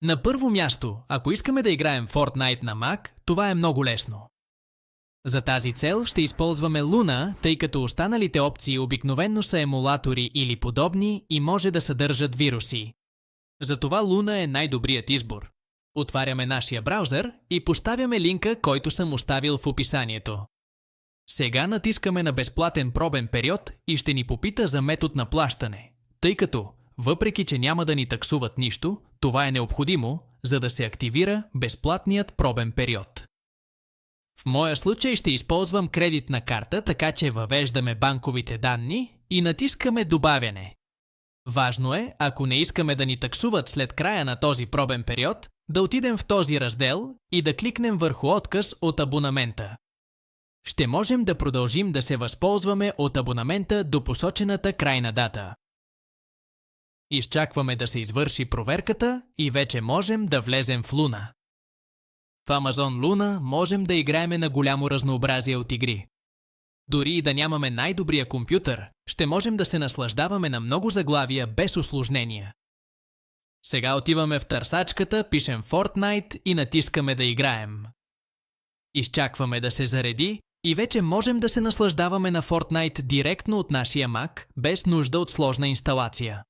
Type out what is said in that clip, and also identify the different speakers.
Speaker 1: На първо място, ако искаме да играем Fortnite на Mac, това е много лесно. За тази цел ще използваме Luna, тъй като останалите опции обикновенно са емулатори или подобни и може да съдържат вируси. Затова Luna е най-добрият избор. Отваряме нашия браузър и поставяме линка, който съм оставил в описанието. Сега натискаме на безплатен пробен период и ще ни попита за метод на плащане, тъй като, въпреки че няма да ни таксуват нищо, това е необходимо, за да се активира безплатният пробен период. В моя случай ще използвам кредитна карта, така че въвеждаме банковите данни и натискаме добавяне. Важно е, ако не искаме да ни таксуват след края на този пробен период, да отидем в този раздел и да кликнем върху отказ от абонамента. Ще можем да продължим да се възползваме от абонамента до посочената крайна дата. Изчакваме да се извърши проверката и вече можем да влезем в Luna. В Amazon Luna можем да играеме на голямо разнообразие от игри. Дори и да нямаме най-добрия компютър, ще можем да се наслаждаваме на много заглавия без усложнения. Сега отиваме в търсачката, пишем Fortnite и натискаме да играем. Изчакваме да се зареди и вече можем да се наслаждаваме на Fortnite директно от нашия Mac, без нужда от сложна инсталация.